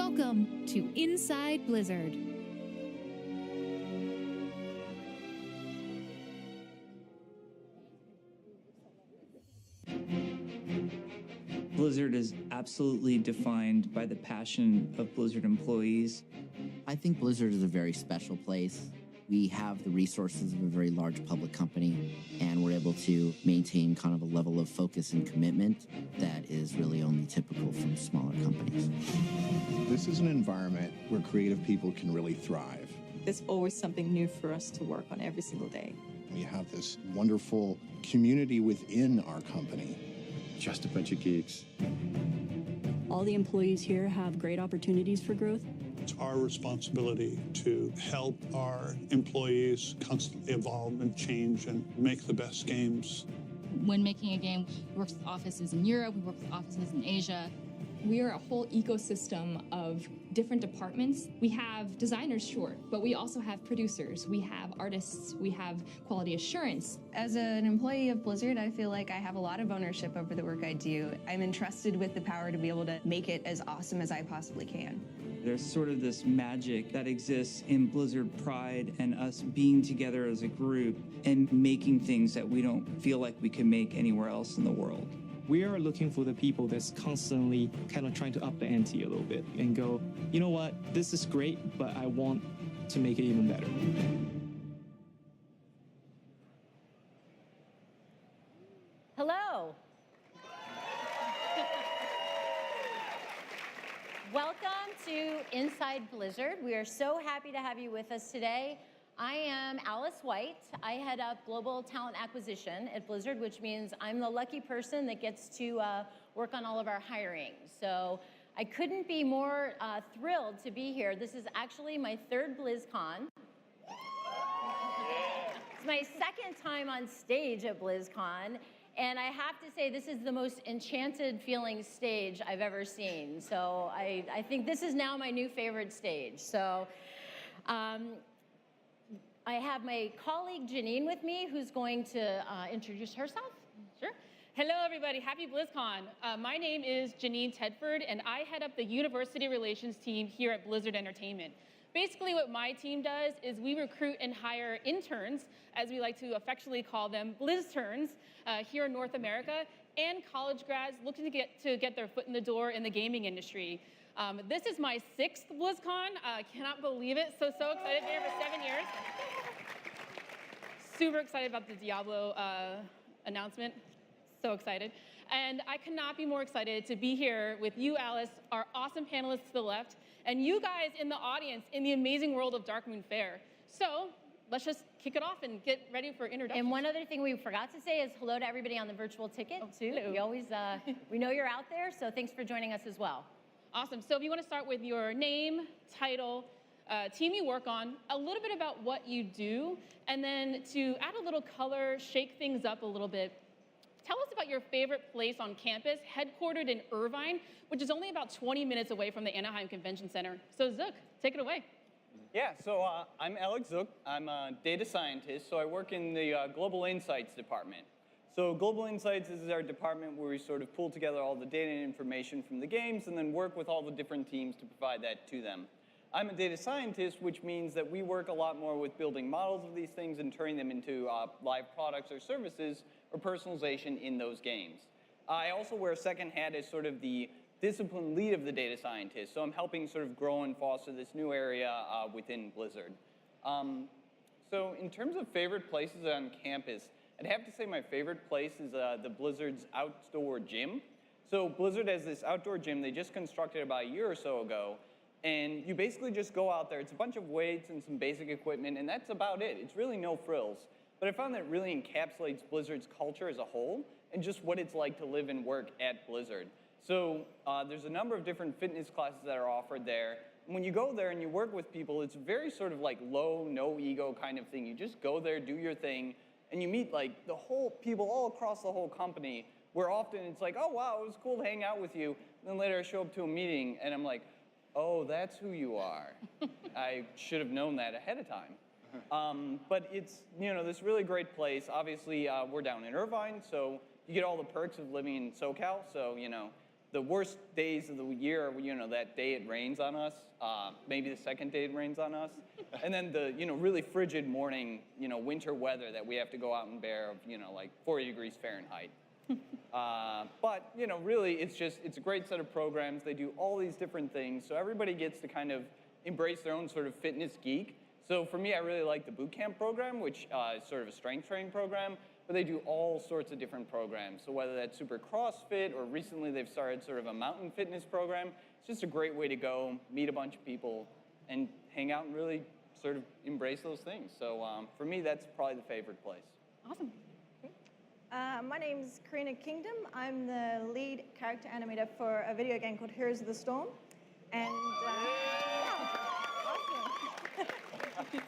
Welcome to Inside Blizzard. Blizzard is absolutely defined by the passion of Blizzard employees. I think Blizzard is a very special place. We have the resources of a very large public company, and we're able to maintain kind of a level of focus and commitment that is really only typical from smaller companies. This is an environment where creative people can really thrive. There's always something new for us to work on every single day. We have this wonderful community within our company. Just a bunch of geeks. All the employees here have great opportunities for growth. It's our responsibility to help our employees constantly evolve and change and make the best games. When making a game, we work with offices in Europe, we work with offices in Asia. We are a whole ecosystem of different departments. We have designers, sure, but we also have producers, we have artists, we have quality assurance. As an employee of Blizzard, I feel like I have a lot of ownership over the work I do. I'm entrusted with the power to be able to make it as awesome as I possibly can. There's sort of this magic that exists in Blizzard Pride and us being together as a group and making things that we don't feel like we can make anywhere else in the world. We are looking for the people that's constantly kind of trying to up the ante a little bit and go, you know what, this is great, but I want to make it even better. Hello. Welcome to Inside Blizzard. We are so happy to have you with us today. I am Alice White. I head up Global Talent Acquisition at Blizzard, which means I'm the lucky person that gets to work on all of our hiring. So I couldn't be more thrilled to be here. This is actually my third Blizzcon. It's my second time on stage at Blizzcon. And I have to say, this is the most enchanted feeling stage I've ever seen. So I think this is now my new favorite stage. So I have my colleague Janine with me, who's going to introduce herself. Sure. Hello, everybody. Happy BlizzCon. My name is Janine Tedford, and I head up the University Relations team here at Blizzard Entertainment. Basically, what my team does is we recruit and hire interns, as we like to affectionately call them, Blizzterns, here in North America, and college grads looking to get their foot in the door in the gaming industry. This is my 6th BlizzCon. Cannot believe it. So excited. Been here for 7 years. Super excited about the Diablo announcement. So excited. And I could not be more excited to be here with you, Alice, our awesome panelists to the left, and you guys in the audience in the amazing world of Darkmoon Faire. So let's just kick it off and get ready for introductions. And one other thing we forgot to say is hello to everybody on the virtual ticket, too. Hello. We always, we know you're out there, so thanks for joining us as well. Awesome. So if you want to start with your name, title, team you work on, a little bit about what you do, and then to add a little color, shake things up a little bit, tell us about your favorite place on campus, headquartered in Irvine, which is only about 20 minutes away from the Anaheim Convention Center. So Zook, take it away. Yeah, so I'm Alex Zook. I'm a data scientist, so I work in the Global Insights department. So Global Insights is our department where we sort of pull together all the data and information from the games and then work with all the different teams to provide that to them. I'm a data scientist, which means that we work a lot more with building models of these things and turning them into live products or services or personalization in those games. I also wear a second hat as sort of the discipline lead of the data scientist, so I'm helping sort of grow and foster this new area within Blizzard. So in terms of favorite places on campus, I'd have to say my favorite place is the Blizzard's outdoor gym. So Blizzard has this outdoor gym they just constructed about a year or so ago, and you basically just go out there. It's a bunch of weights and some basic equipment, and that's about it. It's really no frills. But I found that it really encapsulates Blizzard's culture as a whole and just what it's like to live and work at Blizzard. So there's a number of different fitness classes that are offered there. And when you go there and you work with people, it's very sort of like low, no ego kind of thing. You just go there, do your thing, and you meet like the whole people all across the whole company, where often it's like, oh, wow, it was cool to hang out with you. And then later I show up to a meeting, and I'm like, oh, that's who you are. I should have known that ahead of time. But it's, this really great place. Obviously, we're down in Irvine, so you get all the perks of living in SoCal. So, the worst days of the year are, that day it rains on us, maybe the second day it rains on us, and then the, really frigid morning, winter weather that we have to go out and bear of, like 40 degrees Fahrenheit. But, really, it's a great set of programs. They do all these different things, so everybody gets to kind of embrace their own sort of fitness geek. So for me, I really like the boot camp program, which is sort of a strength training program, but they do all sorts of different programs. So whether that's super CrossFit, or recently they've started sort of a mountain fitness program, it's just a great way to go, meet a bunch of people, and hang out and really sort of embrace those things. So for me, that's probably the favorite place. Awesome. My name's Karina Kingdom. I'm the lead character animator for a video game called Heroes of the Storm. And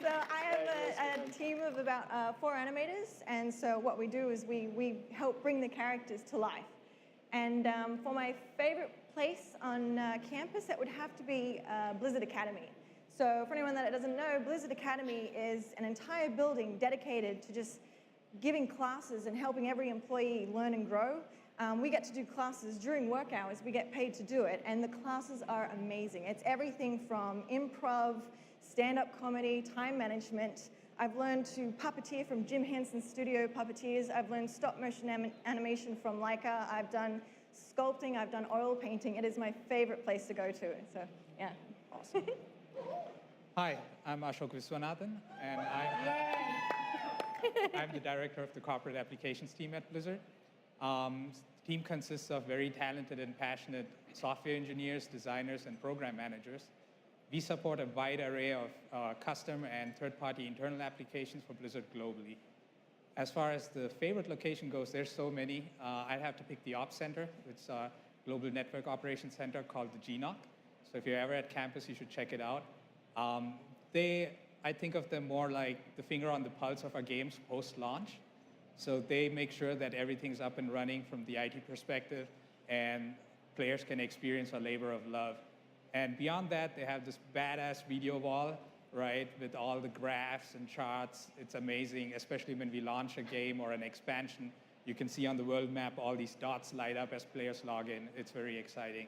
so I have a team of about 4 animators, and so what we do is we help bring the characters to life. And for my favorite place on campus, that would have to be Blizzard Academy. So for anyone that doesn't know, Blizzard Academy is an entire building dedicated to just giving classes and helping every employee learn and grow. We get to do classes during work hours. We get paid to do it, and the classes are amazing. It's everything from improv, stand-up comedy, time management. I've learned to puppeteer from Jim Henson's Studio Puppeteers. I've learned stop-motion animation from Leica. I've done sculpting. I've done oil painting. It is my favorite place to go to. So, yeah. Awesome. Hi, I'm Ashok Viswanathan, and I'm the director of the corporate applications team at Blizzard. The team consists of very talented and passionate software engineers, designers, and program managers. We support a wide array of custom and third-party internal applications for Blizzard globally. As far as the favorite location goes, there's so many. I'd have to pick the Ops Center. It's a global network operations center called the GNOC. So if you're ever at campus, you should check it out. I think of them more like the finger on the pulse of our games post-launch. So they make sure that everything's up and running from the IT perspective, and players can experience a labor of love. And beyond that, they have this badass video wall, right, with all the graphs and charts. It's amazing, especially when we launch a game or an expansion. You can see on the world map all these dots light up as players log in. It's very exciting.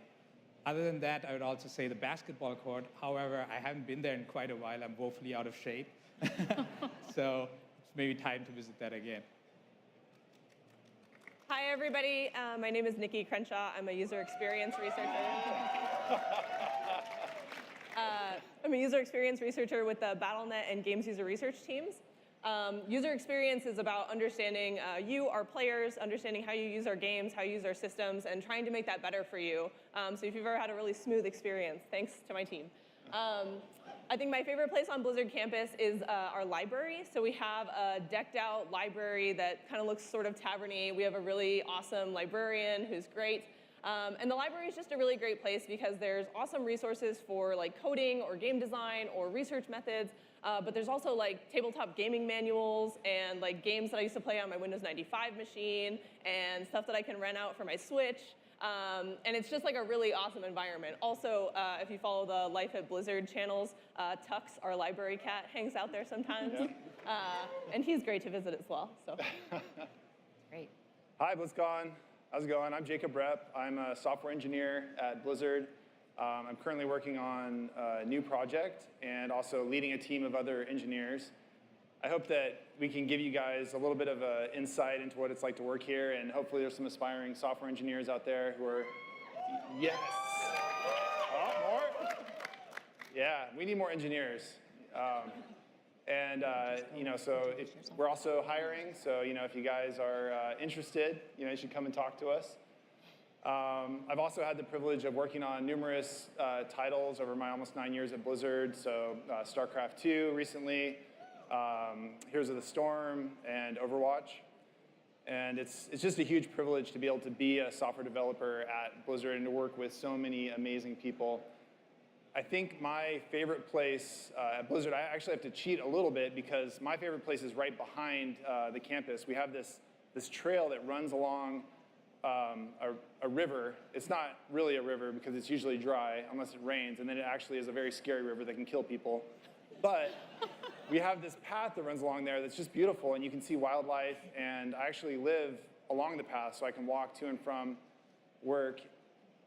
Other than that, I would also say the basketball court. However, I haven't been there in quite a while. I'm woefully out of shape. So it's maybe time to visit that again. Hi, everybody. My name is Nikki Crenshaw. I'm a user experience researcher. I'm a user experience researcher with the BattleNet and Games User Research teams. User experience is about understanding you, our players, understanding how you use our games, how you use our systems, and trying to make that better for you. So if you've ever had a really smooth experience, thanks to my team. I think my favorite place on Blizzard campus is our library. So we have a decked out library that kind of looks sort of tavern-y. We have a really awesome librarian who's great. And the library is just a really great place because there's awesome resources for like coding or game design or research methods. But there's also like tabletop gaming manuals and like games that I used to play on my Windows 95 machine and stuff that I can rent out for my Switch. And it's just like a really awesome environment. Also, if you follow the Life at Blizzard channels, Tux, our library cat, hangs out there sometimes. And he's great to visit as well. So. Great. Hi, Blizzcon. How's it going? I'm Jacob Rep. I'm a software engineer at Blizzard. I'm currently working on a new project and also leading a team of other engineers. I hope that we can give you guys a little bit of an insight into what it's like to work here, and hopefully there's some aspiring software engineers out there who are, yes. Oh, more? Yeah, we need more engineers. So we're also hiring, so if you guys are interested, you should come and talk to us. I've also had the privilege of working on numerous titles over my almost 9 years at Blizzard, so StarCraft 2 recently, Heroes of the Storm, and Overwatch. And it's just a huge privilege to be able to be a software developer at Blizzard and to work with so many amazing people. I think my favorite place at Blizzard, I actually have to cheat a little bit because my favorite place is right behind the campus. We have this trail that runs along a river. It's not really a river because it's usually dry unless it rains, and then it actually is a very scary river that can kill people. But we have this path that runs along there that's just beautiful, and you can see wildlife, and I actually live along the path so I can walk to and from work.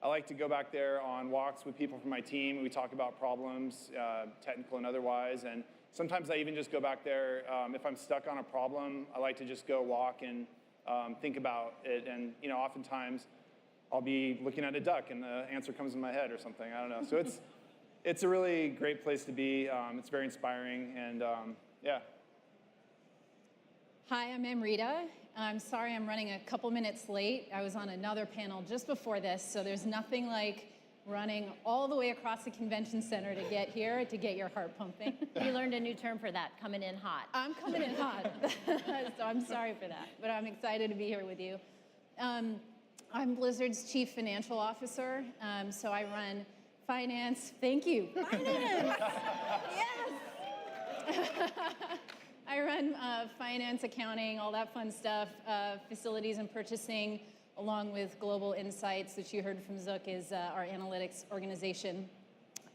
I like to go back there on walks with people from my team. We talk about problems, technical and otherwise. And sometimes I even just go back there. If I'm stuck on a problem, I like to just go walk and think about it. And oftentimes I'll be looking at a duck and the answer comes in my head or something. I don't know. So it's a really great place to be. It's very inspiring, and yeah. Hi, I'm Amrita. I'm sorry I'm running a couple minutes late. I was on another panel just before this, so there's nothing like running all the way across the convention center to get here to get your heart pumping. You learned a new term for that, coming in hot. I'm coming in hot, so I'm sorry for that, but I'm excited to be here with you. I'm Blizzard's Chief Financial Officer, so I run finance. Thank you. Finance! Yes! I run finance, accounting, all that fun stuff, facilities and purchasing, along with Global Insights, which you heard from Zook is our analytics organization.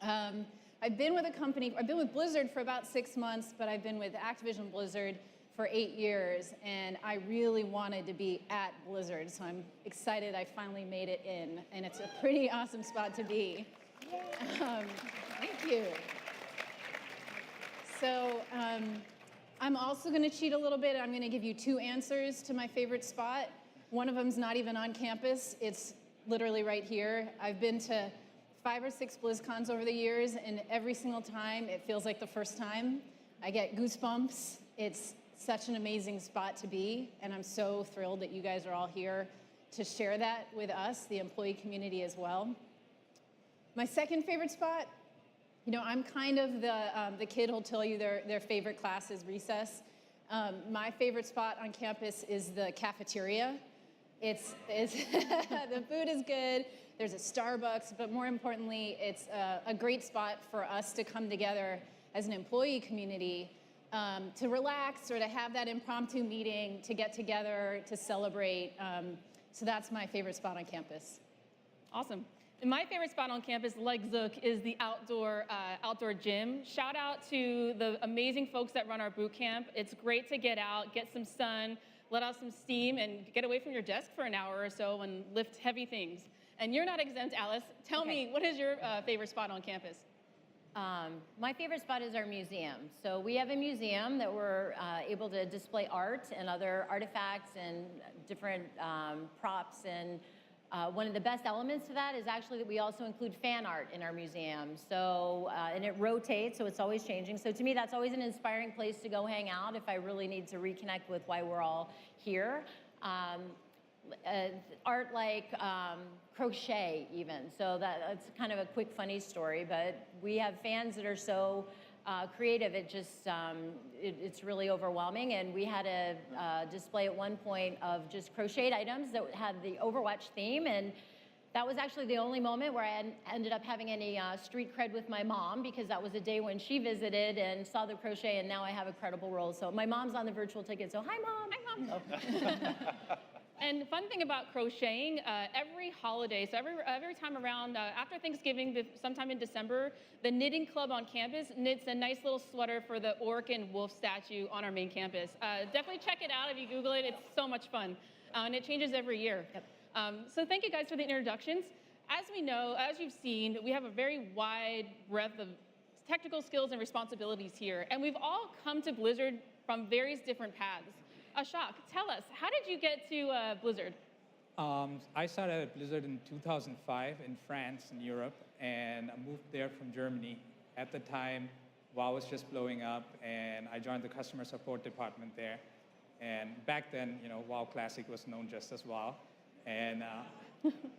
I've been with Blizzard for about 6 months, but I've been with Activision Blizzard for 8 years, and I really wanted to be at Blizzard, so I'm excited I finally made it in, and it's a pretty awesome spot to be. Thank you. So I'm also going to cheat a little bit. I'm going to give you 2 answers to my favorite spot. One of them's not even on campus. It's literally right here. I've been to 5 or 6 BlizzCons over the years, and every single time it feels like the first time. I get goosebumps. It's such an amazing spot to be, and I'm so thrilled that you guys are all here to share that with us, the employee community as well. My second favorite spot, I'm kind of the kid who'll tell you their favorite class is recess. My favorite spot on campus is the cafeteria. The food is good, there's a Starbucks, but more importantly, it's a great spot for us to come together as an employee community to relax or to have that impromptu meeting, to get together, to celebrate. So that's my favorite spot on campus. Awesome. And my favorite spot on campus, like Zook, is the outdoor gym. Shout out to the amazing folks that run our boot camp. It's great to get out, get some sun, let out some steam, and get away from your desk for an hour or so and lift heavy things. And you're not exempt, Alice. Tell me, what is your favorite spot on campus? My favorite spot is our museum. So we have a museum that we're able to display art and other artifacts and different props. And one of the best elements to that is actually that we also include fan art in our museum. So, and it rotates, so it's always changing. So to me, that's always an inspiring place to go hang out if I really need to reconnect with why we're all here. Art like crochet even. So that's kind of a quick funny story, but we have fans that are so creative, it's really overwhelming. And we had a display at one point of just crocheted items that had the Overwatch theme, and that was actually the only moment where I ended up having any street cred with my mom, because that was a day when she visited and saw the crochet, and now I have a credible role. So my mom's on the virtual ticket, so hi, Mom. Hi, Mom. Oh. And the fun thing about crocheting, every holiday, so every time around, after Thanksgiving, sometime in December, the knitting club on campus knits a nice little sweater for the orc and wolf statue on our main campus. Definitely check it out if you Google it. It's so much fun. And it changes every year. Yep. So thank you guys for the introductions. As we know, as you've seen, we have a very wide breadth of technical skills and responsibilities here. And we've all come to Blizzard from various different paths. Ashok, tell us, how did you get to Blizzard? I started at Blizzard in 2005 in France, in Europe, and I moved there from Germany. At the time, WoW was just blowing up, and I joined the customer support department there. And back then, WoW Classic was known just as WoW. And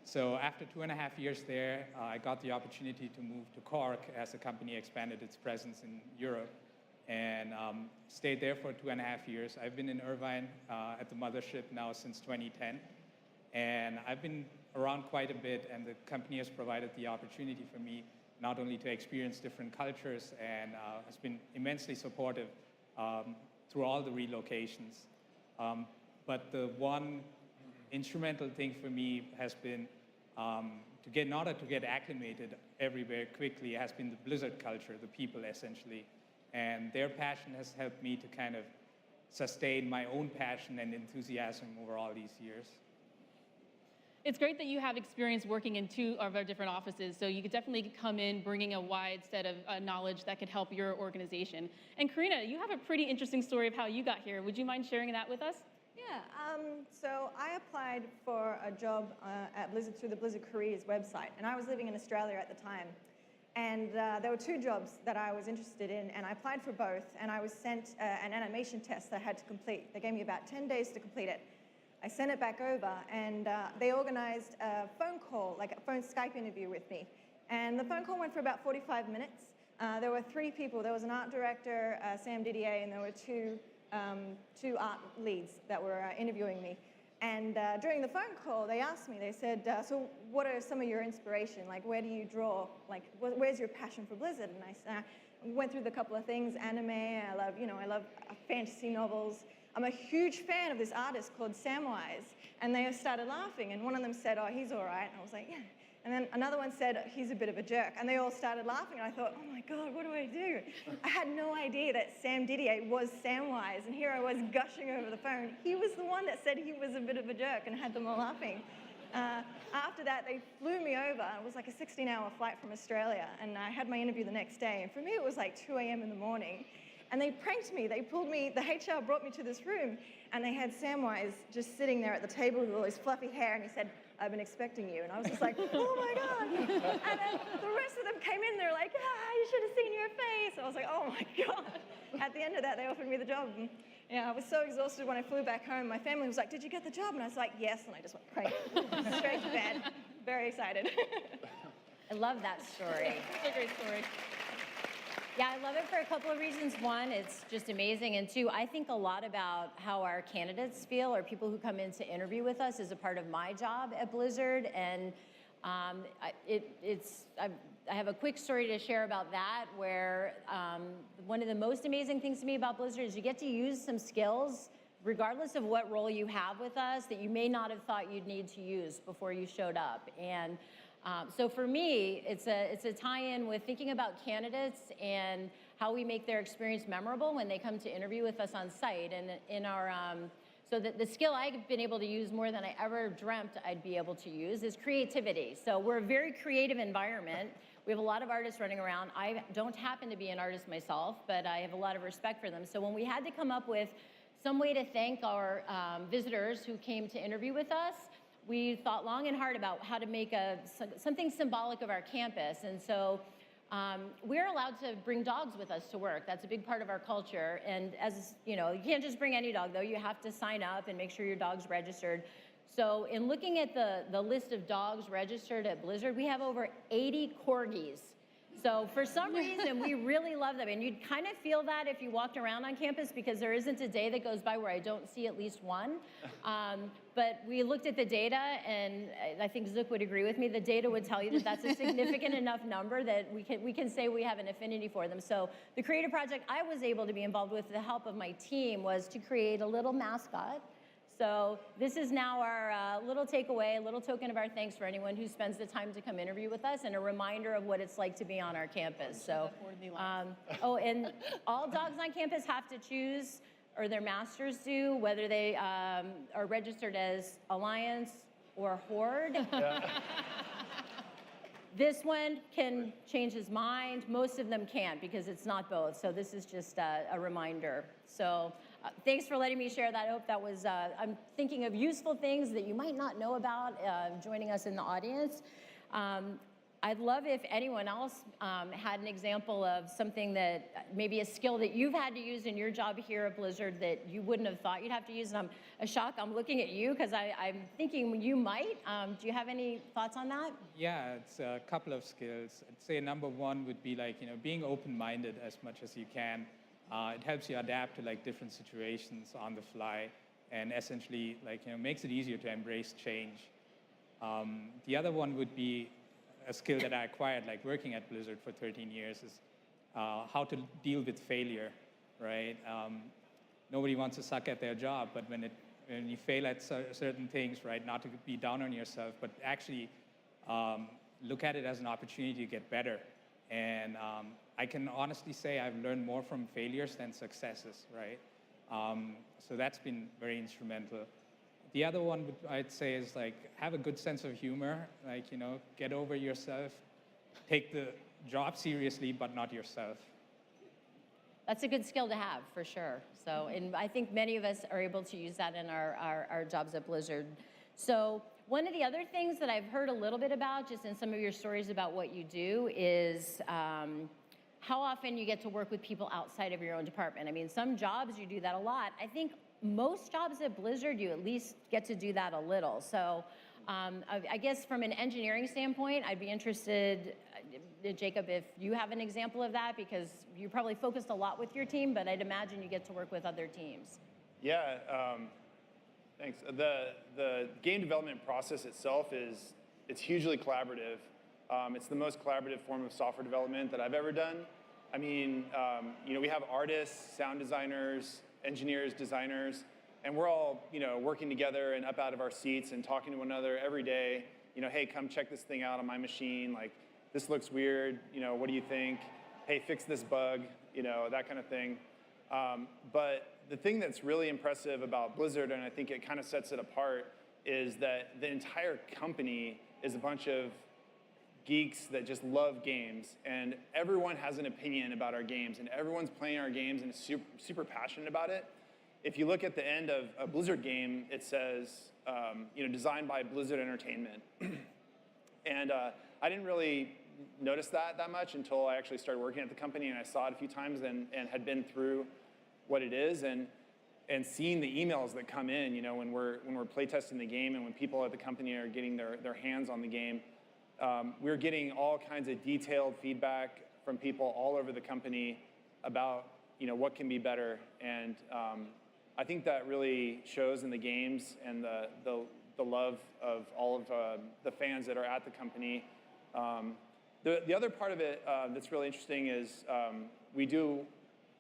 so after 2.5 years there, I got the opportunity to move to Cork as the company expanded its presence in Europe. And stayed there for 2.5 years. I've been in Irvine at the mothership now since 2010. And I've been around quite a bit, and the company has provided the opportunity for me not only to experience different cultures, and has been immensely supportive through all the relocations. But the one instrumental thing for me has been, in order to get acclimated everywhere quickly, has been the Blizzard culture, the people essentially. And their passion has helped me to kind of sustain my own passion and enthusiasm over all these years. It's great that you have experience working in 2 of our different offices, so you could definitely come in bringing a wide set of knowledge that could help your organization. And Karina, you have a pretty interesting story of how you got here. Would you mind sharing that with us? Yeah, so I applied for a job at Blizzard through the Blizzard Careers website, and I was living in Australia at the time. And there were 2 jobs that I was interested in, and I applied for both, and I was sent an animation test that I had to complete. They gave me about 10 days to complete it. I sent it back over, and they organized a phone call, like a phone Skype interview with me. And the phone call went for about 45 minutes. There were 3 people. There was an art director, Sam Didier, and there were 2 art leads that were interviewing me. And during the phone call, they asked me, they said, so what are some of your inspiration? Like, where do you draw? Like, where's your passion for Blizzard? And I went through the couple of things, anime, I love fantasy novels. I'm a huge fan of this artist called Samwise. And they started laughing, and one of them said, oh, he's all right. And I was like, yeah. And then another one said, he's a bit of a jerk. And they all started laughing, and I thought, oh my God, what do I do? I had no idea that Sam Didier was Samwise, and here I was gushing over the phone. He was the one that said he was a bit of a jerk and had them all laughing. After that, they flew me over. It was like a 16-hour flight from Australia, and I had my interview the next day. And for me, it was like 2 a.m. in the morning. And they pranked me. They pulled me, the HR brought me to this room, and they had Samwise just sitting there at the table with all his fluffy hair, and he said, I've been expecting you. And I was just like, oh my God. And then the rest of them came in, they're like, you should have seen your face. I was like, oh my God. At the end of that, they offered me the job. And, I was so exhausted when I flew back home. My family was like, did you get the job? And I was like, yes. And I just went crazy, straight to bed. Very excited. I love that story. It's a great story. Yeah, I love it for a couple of reasons. One, it's just amazing. And 2, I think a lot about how our candidates feel, or people who come in to interview with us, as a part of my job at Blizzard. And I have a quick story to share about that, where one of the most amazing things to me about Blizzard is you get to use some skills, regardless of what role you have with us, that you may not have thought you'd need to use before you showed up. And so for me, it's a tie-in with thinking about candidates and how we make their experience memorable when they come to interview with us on site. And in our, so the skill I've been able to use more than I ever dreamt I'd be able to use is creativity. So we're a very creative environment. We have a lot of artists running around. I don't happen to be an artist myself, but I have a lot of respect for them. So when we had to come up with some way to thank our visitors who came to interview with us, we thought long and hard about how to make something symbolic of our campus. And so we're allowed to bring dogs with us to work. That's a big part of our culture. And as you can't just bring any dog, though. You have to sign up and make sure your dog's registered. So in looking at the list of dogs registered at Blizzard, we have over 80 corgis. So for some reason, we really love them. And you'd kind of feel that if you walked around on campus, because there isn't a day that goes by where I don't see at least one. But we looked at the data, and I think Zook would agree with me. The data would tell you that that's a significant enough number that we can say we have an affinity for them. So the creative project I was able to be involved with the help of my team was to create a little mascot. So this is now our little takeaway, a little token of our thanks for anyone who spends the time to come interview with us, and a reminder of what it's like to be on our campus. So, and all dogs on campus have to choose, or their masters do, whether they are registered as Alliance or Horde. Yeah. This one can change his mind. Most of them can't, because it's not both. So this is just a reminder. So thanks for letting me share that. I hope that was, I'm thinking of useful things that you might not know about joining us in the audience. I'd love if anyone else had an example of something that, maybe a skill that you've had to use in your job here at Blizzard that you wouldn't have thought you'd have to use. And I'm shocked. I'm looking at you because I'm thinking you might. Do you have any thoughts on that? Yeah, it's a couple of skills. I'd say number one would be being open-minded as much as you can. It helps you adapt to different situations on the fly, and essentially makes it easier to embrace change. The other one would be a skill that I acquired working at Blizzard for 13 years is how to deal with failure, right? Nobody wants to suck at their job, but when you fail at certain things, right, not to be down on yourself, but actually look at it as an opportunity to get better. And I can honestly say I've learned more from failures than successes, right? So that's been very instrumental. The other one I'd say is like have a good sense of humor, like, you know, get over yourself, take the job seriously, but not yourself. That's a good skill to have, for sure. So, and I think many of us are able to use that in our jobs at Blizzard. So one of the other things that I've heard a little bit about, just in some of your stories about what you do, is how often you get to work with people outside of your own department. I mean, some jobs you do that a lot. I think most jobs at Blizzard, you at least get to do that a little. So I guess from an engineering standpoint, I'd be interested, Jacob, if you have an example of that, because you probably focused a lot with your team, but I'd imagine you get to work with other teams. Yeah, thanks. The game development process itself it's hugely collaborative. It's the most collaborative form of software development that I've ever done. I mean, you know, we have artists, sound designers, engineers, designers, and we're all, you know, working together and up out of our seats and talking to one another every day. You know, hey, come check this thing out on my machine. Like, this looks weird. You know, what do you think? Hey, fix this bug. You know, that kind of thing. But the thing that's really impressive about Blizzard, and I think it kind of sets it apart, is that the entire company is a bunch of geeks that just love games, and everyone has an opinion about our games, and everyone's playing our games and is super, super passionate about it. If you look at the end of a Blizzard game, it says, you know, designed by Blizzard Entertainment. And I didn't really notice that much until I actually started working at the company, and I saw it a few times and had been through what it is, and seeing the emails that come in, you know, when we're playtesting the game and when people at the company are getting their hands on the game. We're getting all kinds of detailed feedback from people all over the company about, you know, what can be better, and I think that really shows in the games and the love of all of the fans that are at the company. The other part of it that's really interesting is we do,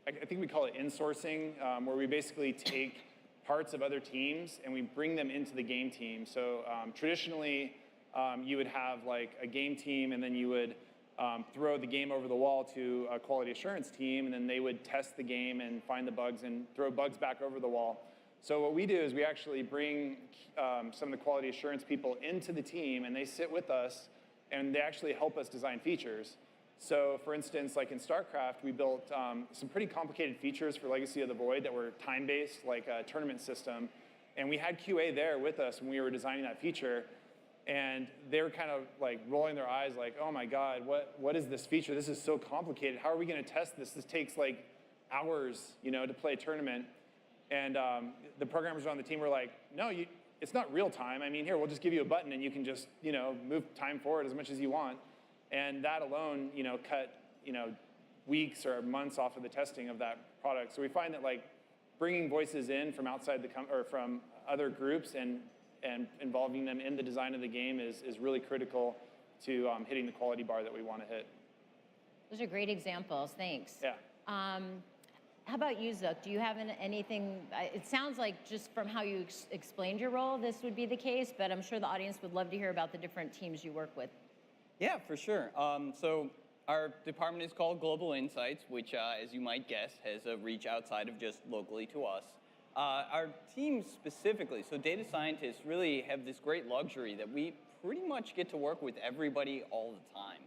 I think we call it insourcing, where we basically take parts of other teams and we bring them into the game team. So traditionally, you would have like a game team, and then you would throw the game over the wall to a quality assurance team, and then they would test the game and find the bugs and throw bugs back over the wall. So what we do is we actually bring some of the quality assurance people into the team, and they sit with us, and they actually help us design features. So for instance, like in StarCraft, we built some pretty complicated features for Legacy of the Void that were time-based, like a tournament system. And we had QA there with us when we were designing that feature. And they were kind of like rolling their eyes like, oh my God, what is this feature? This is so complicated. How are we gonna test this? This takes like hours, you know, to play a tournament. And the programmers on the team were like, no, it's not real time. I mean, here, we'll just give you a button and you can just, you know, move time forward as much as you want. And that alone, you know, cut, you know, weeks or months off of the testing of that product. So we find that like bringing voices in from outside or from other groups and involving them in the design of the game is really critical to hitting the quality bar that we want to hit. Those are great examples. Thanks. Yeah. How about you, Zook? Do you have anything? It sounds like just from how you explained your role, this would be the case, but I'm sure the audience would love to hear about the different teams you work with. Yeah, for sure. So our department is called Global Insights, which, as you might guess, has a reach outside of just locally to us. Our team specifically, so data scientists really have this great luxury that we pretty much get to work with everybody all the time.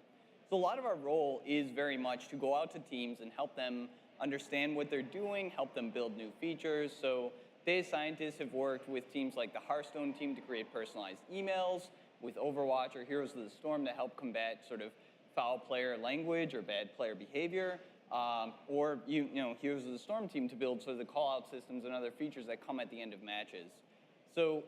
So a lot of our role is very much to go out to teams and help them understand what they're doing, help them build new features. So data scientists have worked with teams like the Hearthstone team to create personalized emails, with Overwatch or Heroes of the Storm to help combat sort of foul player language or bad player behavior, or you know, Heroes of the Storm team to build sort of the call-out systems and other features that come at the end of matches. So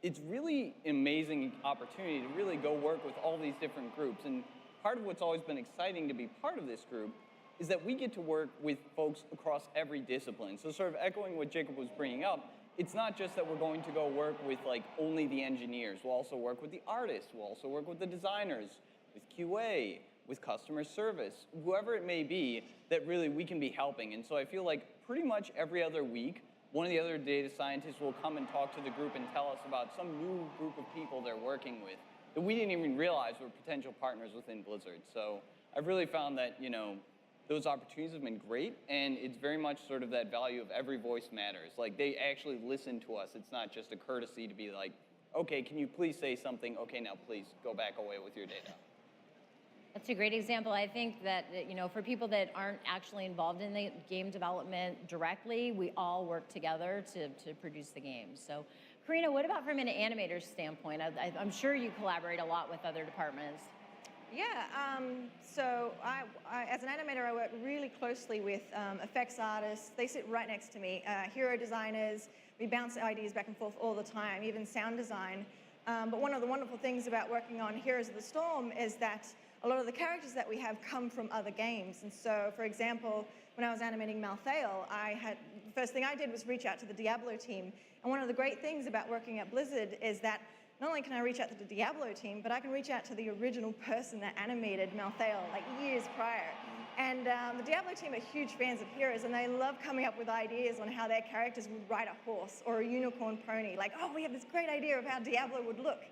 it's really an amazing opportunity to really go work with all these different groups. And part of what's always been exciting to be part of this group is that we get to work with folks across every discipline. So sort of echoing what Jacob was bringing up, it's not just that we're going to go work with like only the engineers. We'll also work with the artists. We'll also work with the designers, with QA, with customer service, whoever it may be that really we can be helping. And so I feel like pretty much every other week, one of the other data scientists will come and talk to the group and tell us about some new group of people they're working with that we didn't even realize were potential partners within Blizzard. So I've really found that, you know, those opportunities have been great, and it's very much sort of that value of every voice matters. Like, they actually listen to us. It's not just a courtesy to be like, okay, can you please say something? Okay, now please go back away with your data. That's a great example. I think that, you know, for people that aren't actually involved in the game development directly, we all work together to produce the games. So, Karina, what about from an animator's standpoint? I'm sure you collaborate a lot with other departments. Yeah, so I, as an animator, I work really closely with effects artists. They sit right next to me. Hero designers, we bounce ideas back and forth all the time, even sound design. But one of the wonderful things about working on Heroes of the Storm is that a lot of the characters that we have come from other games. And so, for example, when I was animating Malthael, the first thing I did was reach out to the Diablo team. And one of the great things about working at Blizzard is that not only can I reach out to the Diablo team, but I can reach out to the original person that animated Malthael like years prior. And the Diablo team are huge fans of Heroes, and they love coming up with ideas on how their characters would ride a horse or a unicorn pony. Like, oh, we have this great idea of how Diablo would look.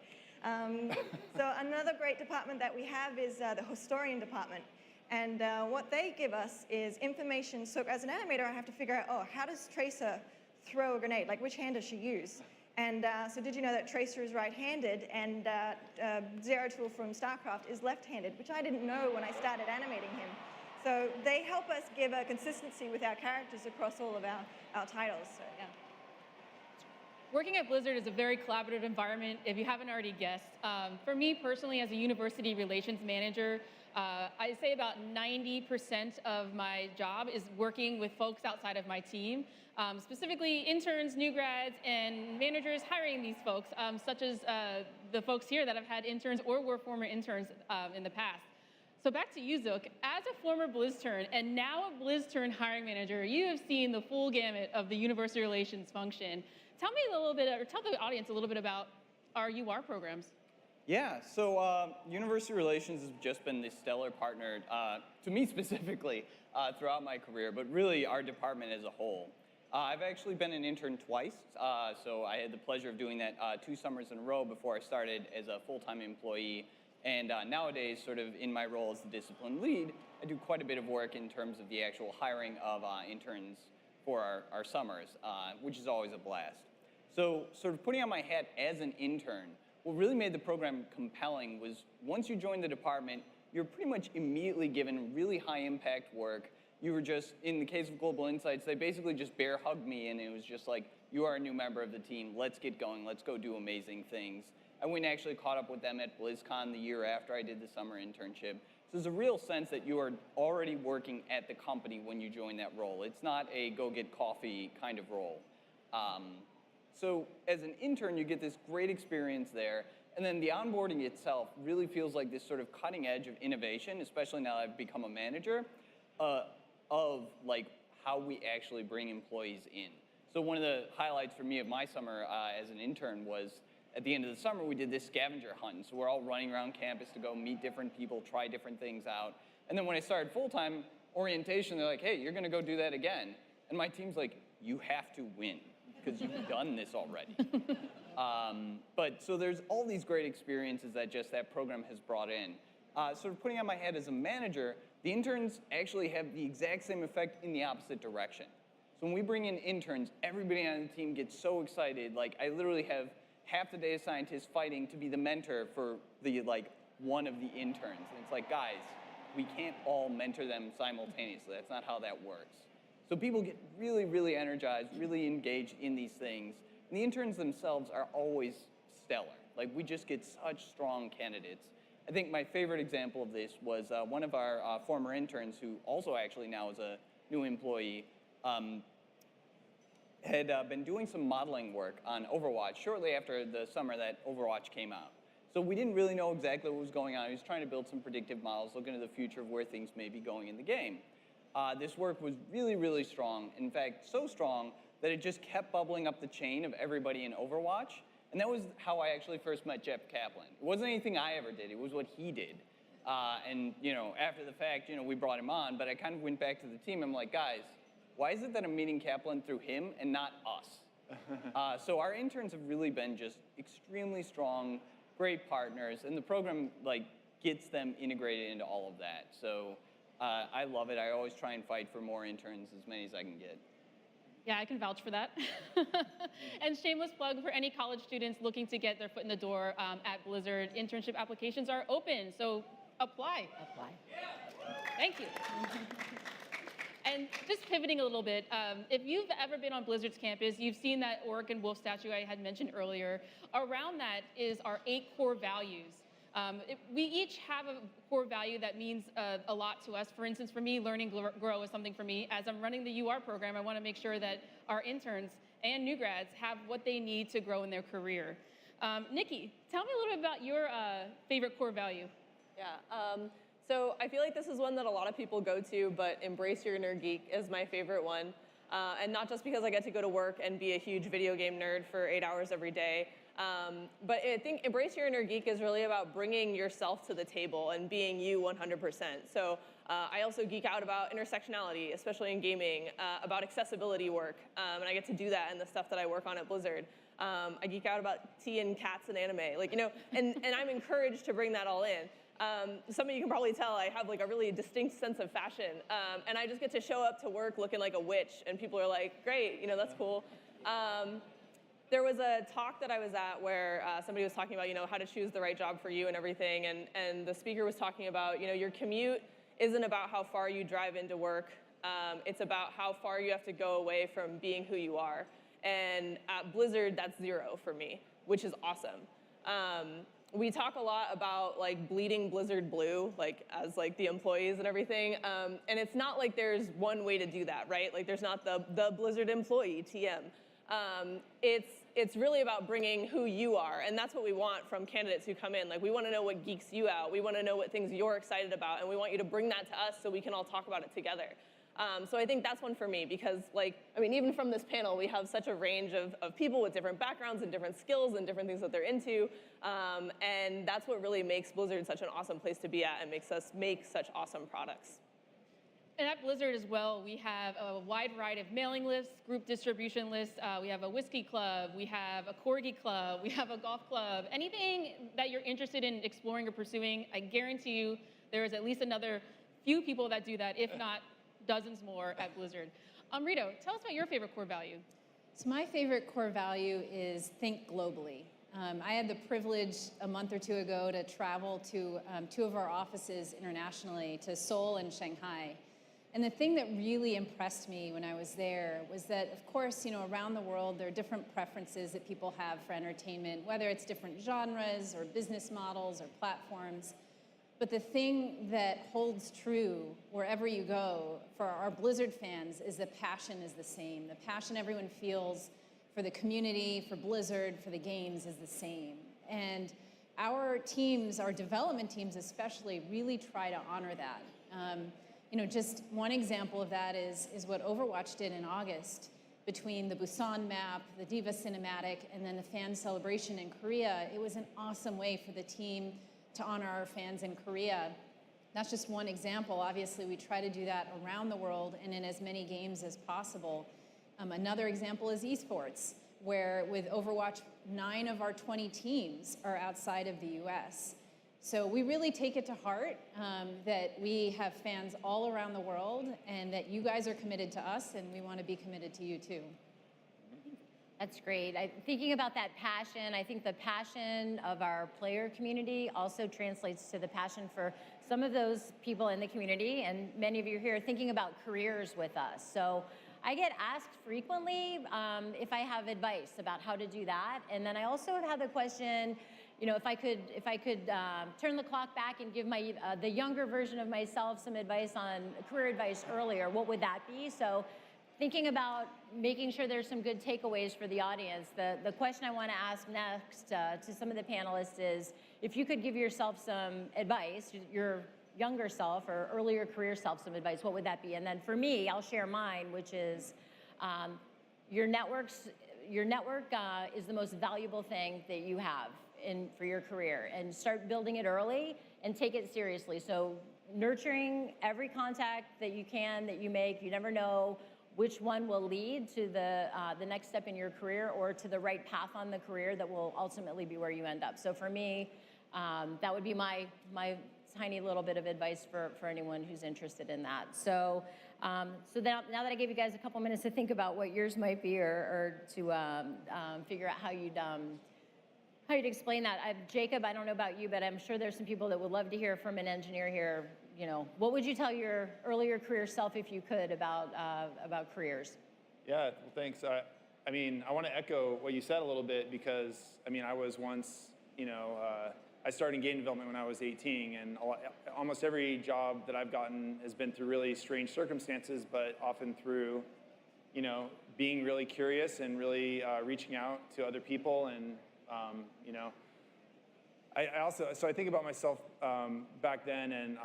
So another great department that we have is the historian department. And what they give us is information. So as an animator, I have to figure out, oh, how does Tracer throw a grenade? Like, which hand does she use? And so did you know that Tracer is right-handed and Zero Tool from StarCraft is left-handed, which I didn't know when I started animating him. So they help us give a consistency with our characters across all of our titles, so yeah. Working at Blizzard is a very collaborative environment, if you haven't already guessed. For me personally, as a university relations manager, I say about 90% of my job is working with folks outside of my team, specifically interns, new grads, and managers hiring these folks, such as the folks here that have had interns or were former interns in the past. So back to you, Zook. As a former BlizzTurn and now a BlizzTurn hiring manager, you have seen the full gamut of the university relations function. Tell me a little bit, or tell the audience a little bit about our UR programs. Yeah, so university relations has just been this stellar partner, to me specifically, throughout my career, but really our department as a whole. I've actually been an intern twice, so I had the pleasure of doing that 2 summers in a row before I started as a full-time employee. And nowadays, sort of in my role as the discipline lead, I do quite a bit of work in terms of the actual hiring of interns for our summers, which is always a blast. So sort of putting on my hat as an intern, what really made the program compelling was once you joined the department, you're pretty much immediately given really high impact work. You were just, in the case of Global Insights, they basically just bear hugged me, and it was just like, you are a new member of the team, let's get going, let's go do amazing things. I went and actually caught up with them at Blizzcon the year after I did the summer internship. So there's a real sense that you are already working at the company when you join that role. It's not a go get coffee kind of role. So as an intern, you get this great experience there, and then the onboarding itself really feels like this sort of cutting edge of innovation, especially now that I've become a manager, of like how we actually bring employees in. So one of the highlights for me of my summer as an intern was at the end of the summer, we did this scavenger hunt. So we're all running around campus to go meet different people, try different things out. And then when I started full-time orientation, they're like, hey, you're gonna go do that again. And my team's like, you have to win, because you've done this already. But so there's all these great experiences that just that program has brought in. Sort of putting on my hat as a manager, the interns actually have the exact same effect in the opposite direction. So when we bring in interns, everybody on the team gets so excited. Like, I literally have half the data scientists fighting to be the mentor for the, like, one of the interns. And it's like, guys, we can't all mentor them simultaneously. That's not how that works. So people get really, really energized, really engaged in these things. And the interns themselves are always stellar. Like, we just get such strong candidates. I think my favorite example of this was one of our former interns, who also actually now is a new employee, had been doing some modeling work on Overwatch shortly after the summer that Overwatch came out. So we didn't really know exactly what was going on. He was trying to build some predictive models, looking into the future of where things may be going in the game. This work was really, really strong. In fact, so strong that it just kept bubbling up the chain of everybody in Overwatch. And that was how I actually first met Jeff Kaplan. It wasn't anything I ever did. It was what he did. And, you know, after the fact, you know, we brought him on. But I kind of went back to the team. I'm like, guys, why is it that I'm meeting Kaplan through him and not us? So our interns have really been just extremely strong, great partners. And the program, like, gets them integrated into all of that. So I love it. I always try and fight for more interns, as many as I can get. Yeah, I can vouch for that. And shameless plug for any college students looking to get their foot in the door at Blizzard. Internship applications are open, so apply. Apply. Thank you. And just pivoting a little bit, if you've ever been on Blizzard's campus, you've seen that Oregon Wolf statue I had mentioned earlier. Around that is our 8 core values. We each have a core value that means a lot to us. For instance, for me, learning grow is something for me. As I'm running the UR program, I want to make sure that our interns and new grads have what they need to grow in their career. Nikki, tell me a little bit about your favorite core value. Yeah. So I feel like this is one that a lot of people go to, but embrace your inner geek is my favorite one. And not just because I get to go to work and be a huge video game nerd for 8 hours every day, but I think embrace your inner geek is really about bringing yourself to the table and being you 100%. So I also geek out about intersectionality, especially in gaming, about accessibility work, and I get to do that in the stuff that I work on at Blizzard. I geek out about tea and cats and anime, like, you know, and I'm encouraged to bring that all in. Some of you can probably tell I have like a really distinct sense of fashion, and I just get to show up to work looking like a witch, and people are like, great, you know, that's cool. There was a talk that I was at where somebody was talking about, you know, how to choose the right job for you and everything, and the speaker was talking about, you know, your commute isn't about how far you drive into work, it's about how far you have to go away from being who you are. And at Blizzard, that's 0 for me, which is awesome. We talk a lot about like bleeding Blizzard blue, like as like the employees and everything, and it's not like there's one way to do that, right? Like there's not the Blizzard employee, TM. It's really about bringing who you are, and that's what we want from candidates who come in. Like we want to know what geeks you out, we want to know what things you're excited about, and we want you to bring that to us so we can all talk about it together. So I think that's one for me because, like, I mean, even from this panel, we have such a range of people with different backgrounds and different skills and different things that they're into, and that's what really makes Blizzard such an awesome place to be at and makes us make such awesome products. And at Blizzard as well, we have a wide variety of mailing lists, group distribution lists. We have a whiskey club, we have a corgi club, we have a golf club. Anything that you're interested in exploring or pursuing, I guarantee you there is at least another few people that do that, if not dozens more at Blizzard. Rito, tell us about your favorite core value. So my favorite core value is think globally. I had the privilege a month or two ago to travel to 2 of our offices internationally, to Seoul and Shanghai. And the thing that really impressed me when I was there was that, of course, you know, around the world, there are different preferences that people have for entertainment, whether it's different genres or business models or platforms. But the thing that holds true wherever you go for our Blizzard fans is the passion is the same. The passion everyone feels for the community, for Blizzard, for the games is the same. And our teams, our development teams especially, really try to honor that. You know, just one example of that is what Overwatch did in August between the Busan map, the Diva cinematic, and then the fan celebration in Korea. It was an awesome way for the team to honor our fans in Korea. That's just one example. Obviously, we try to do that around the world and in as many games as possible. Another example is esports, where with Overwatch, 9 of our 20 teams are outside of the US. So we really take it to heart that we have fans all around the world and that you guys are committed to us and we want to be committed to you too. That's great. Thinking about that passion, I think the passion of our player community also translates to the passion for some of those people in the community, and many of you here are thinking about careers with us. So I get asked frequently if I have advice about how to do that, and then I also have had the question, you know, if I could turn the clock back and give my the younger version of myself some advice on career advice earlier, what would that be? So thinking about making sure there's some good takeaways for the audience, the question I want to ask next to some of the panelists is, if you could give yourself some advice, your younger self or earlier career self some advice, what would that be? And then for me, I'll share mine, which is your network is the most valuable thing that you have for your career, and start building it early and take it seriously. So nurturing every contact that you can, that you make. You never know which one will lead to the next step in your career or to the right path on the career that will ultimately be where you end up. So for me, that would be my tiny little bit of advice for anyone who's interested in that. So, now that I gave you guys a couple minutes to think about what yours might be, or to figure out how you'd explain that. Jacob, I don't know about you, but I'm sure there's some people that would love to hear from an engineer here. You know, what would you tell your earlier career self, if you could, about careers? Yeah, well, thanks. I mean, I want to echo what you said a little bit, because, I mean, I was once, you know, I started in game development when I was 18, and almost every job that I've gotten has been through really strange circumstances, but often through, you know, being really curious and really reaching out to other people. And, you know, so I think about myself back then, and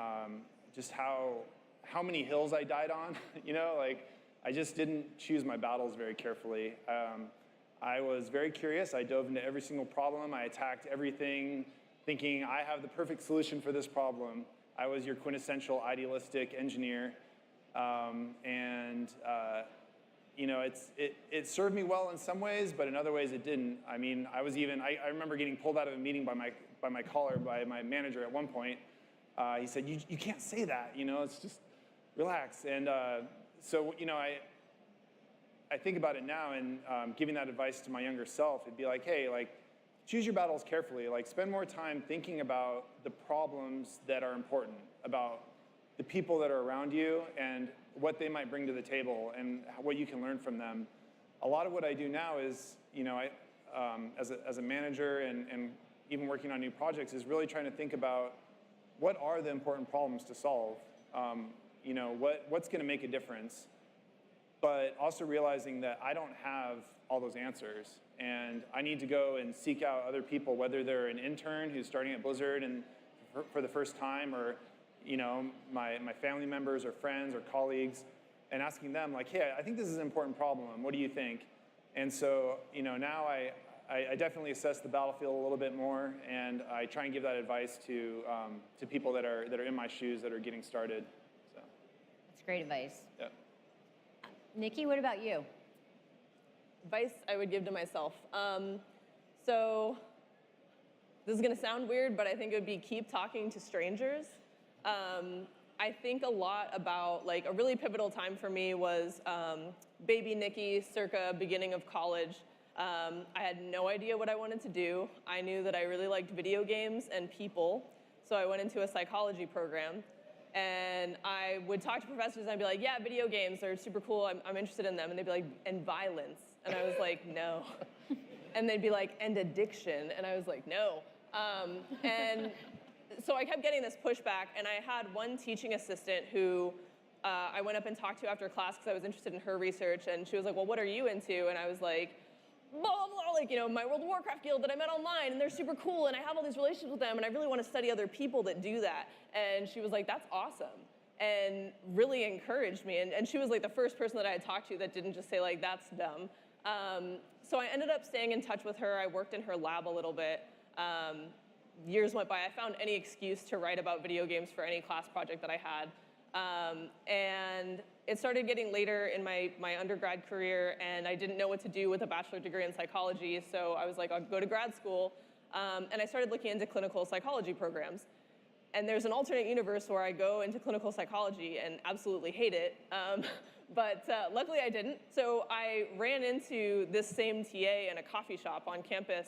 just how many hills I died on, you know, like, I just didn't choose my battles very carefully. I was very curious. I dove into every single problem. I attacked everything, thinking I have the perfect solution for this problem. I was your quintessential idealistic engineer. You know, it served me well in some ways, but in other ways it didn't. I mean, I remember getting pulled out of a meeting by my collar by my manager at one point. He said, you can't say that, you know, it's just relax. And so, you know, I think about it now, and giving that advice to my younger self, it'd be like, hey, like, choose your battles carefully. Like, spend more time thinking about the problems that are important, about the people that are around you, and what they might bring to the table, and what you can learn from them. A lot of what I do now is, you know, as a manager and even working on new projects, is really trying to think about what are the important problems to solve. You know, what's going to make a difference, but also realizing that I don't have all those answers, and I need to go and seek out other people, whether they're an intern who's starting at Blizzard and for the first time, or, you know, my family members or friends or colleagues, and asking them, like, hey, I think this is an important problem. What do you think? And so, you know, now I definitely assess the battlefield a little bit more, and I try and give that advice to people that are in my shoes that are getting started. So that's great advice. Yeah. Nikki, what about you? Advice I would give to myself. So this is going to sound weird, but I think it would be keep talking to strangers. I think a lot about, like, a really pivotal time for me was baby Nikki, circa beginning of college. I had no idea what I wanted to do. I knew that I really liked video games and people, so I went into a psychology program. And I would talk to professors, and I'd be like, yeah, video games are super cool, I'm interested in them. And they'd be like, and violence. And I was like, no. And they'd be like, and addiction. And I was like, no. And so I kept getting this pushback, and I had one teaching assistant who I went up and talked to after class because I was interested in her research, and she was like, well, what are you into? And I was like, blah, blah, blah, like, you know, my World of Warcraft guild that I met online, and they're super cool, and I have all these relationships with them, and I really want to study other people that do that. And she was like, that's awesome, and really encouraged me. And she was like the first person that I had talked to that didn't just say, like, that's dumb. So I ended up staying in touch with her. I worked in her lab a little bit. Years went by. I found any excuse to write about video games for any class project that I had. And it started getting later in my undergrad career, and I didn't know what to do with a bachelor's degree in psychology, so I was like, I'll go to grad school. And I started looking into clinical psychology programs. And there's an alternate universe where I go into clinical psychology and absolutely hate it. But luckily I didn't. So I ran into this same TA in a coffee shop on campus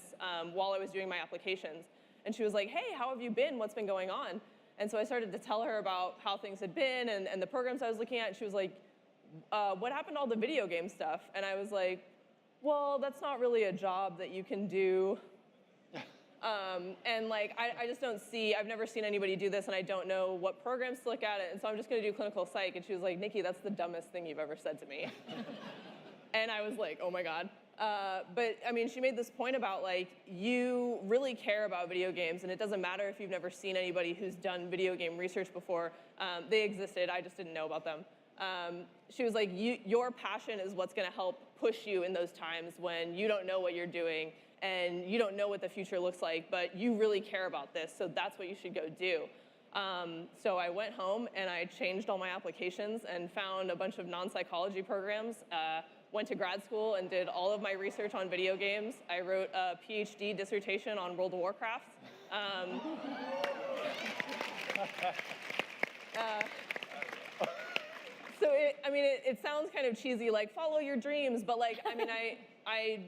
while I was doing my applications. And she was like, hey, how have you been? What's been going on? And so I started to tell her about how things had been and the programs I was looking at. And she was like, what happened to all the video game stuff? And I was like, well, that's not really a job that you can do. And like, I just don't see, I've never seen anybody do this, and I don't know what programs to look at it, and so I'm just going to do clinical psych. And she was like, Nikki, that's the dumbest thing you've ever said to me. And I was like, oh my God. But I mean, she made this point about, like, you really care about video games, and it doesn't matter if you've never seen anybody who's done video game research before. They existed, I just didn't know about them. She was like, your passion is what's going to help push you in those times when you don't know what you're doing and you don't know what the future looks like, but you really care about this, so that's what you should go do. So I went home and I changed all my applications and found a bunch of non-psychology programs, went to grad school and did all of my research on video games. I wrote a PhD dissertation on World of Warcraft. So it sounds kind of cheesy, like follow your dreams, but like, I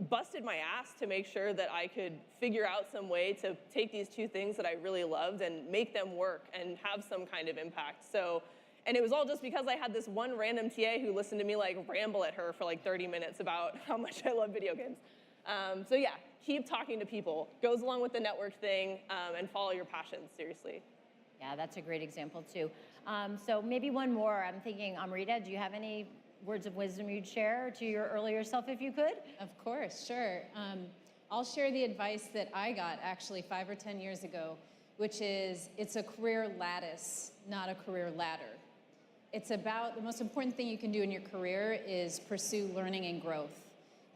busted my ass to make sure that I could figure out some way to take these two things that I really loved and make them work and have some kind of impact. So, and it was all just because I had this one random TA who listened to me like ramble at her for like 30 minutes about how much I love video games. So yeah, keep talking to people. Goes along with the network thing, and follow your passions, seriously. Yeah, that's a great example too. So maybe one more. I'm thinking, Amrita, do you have any words of wisdom you'd share to your earlier self if you could? Of course, sure. I'll share the advice that I got actually 5 or 10 years ago, which is it's a career lattice, not a career ladder. It's about the most important thing you can do in your career is pursue learning and growth.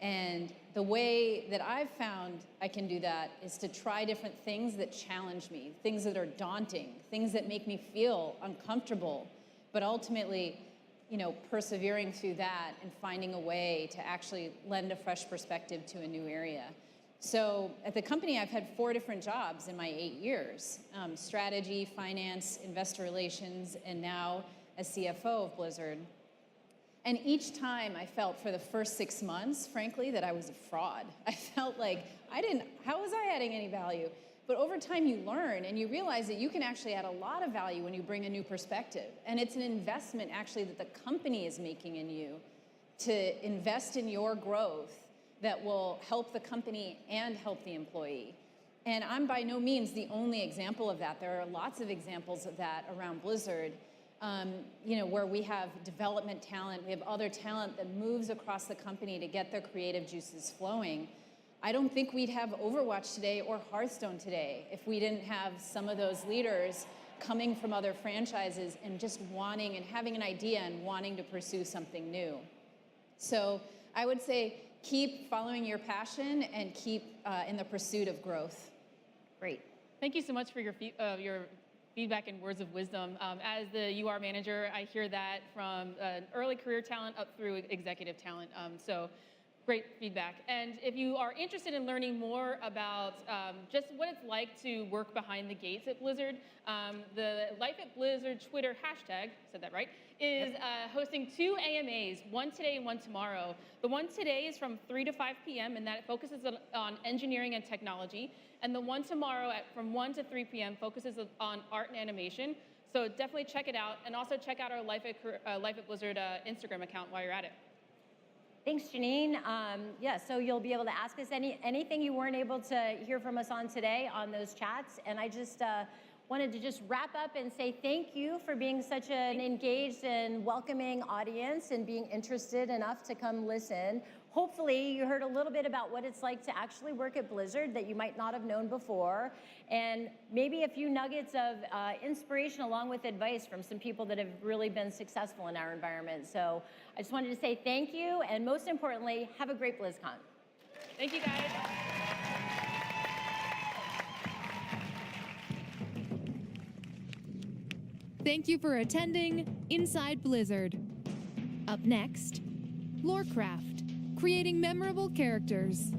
And the way that I've found I can do that is to try different things that challenge me, things that are daunting, things that make me feel uncomfortable, but ultimately, persevering through that and finding a way to actually lend a fresh perspective to a new area. So at the company, I've had 4 different jobs in my 8 years, strategy, finance, investor relations, and now as CFO of Blizzard. And each time I felt for the first 6 months, frankly, that I was a fraud. I felt like how was I adding any value? But over time you learn and you realize that you can actually add a lot of value when you bring a new perspective. And it's an investment actually that the company is making in you to invest in your growth that will help the company and help the employee. And I'm by no means the only example of that. There are lots of examples of that around Blizzard, where we have development talent, we have other talent that moves across the company to get their creative juices flowing. I don't think we'd have Overwatch today or Hearthstone today if we didn't have some of those leaders coming from other franchises and just wanting and having an idea and wanting to pursue something new. So I would say keep following your passion and keep in the pursuit of growth. Great. Thank you so much for your feedback and words of wisdom. As the UR manager, I hear that from early career talent up through executive talent. So great feedback. And if you are interested in learning more about just what it's like to work behind the gates at Blizzard, the Life at Blizzard Twitter hashtag, said that right, is hosting 2 AMAs, one today and one tomorrow. The one today is from 3 to 5 p.m. and that focuses on engineering and technology. And the one tomorrow from 1 to 3 p.m. focuses on art and animation. So definitely check it out. And also check out our Life at Blizzard Instagram account while you're at it. Thanks, Janine. So you'll be able to ask us anything you weren't able to hear from us on today on those chats. And I just wanted to just wrap up and say thank you for being such an engaged and welcoming audience and being interested enough to come listen. Hopefully you heard a little bit about what it's like to actually work at Blizzard that you might not have known before, and maybe a few nuggets of inspiration along with advice from some people that have really been successful in our environment. So I just wanted to say thank you, and most importantly, have a great BlizzCon. Thank you, guys. Thank you for attending Inside Blizzard. Up next, Lorecraft, creating memorable characters.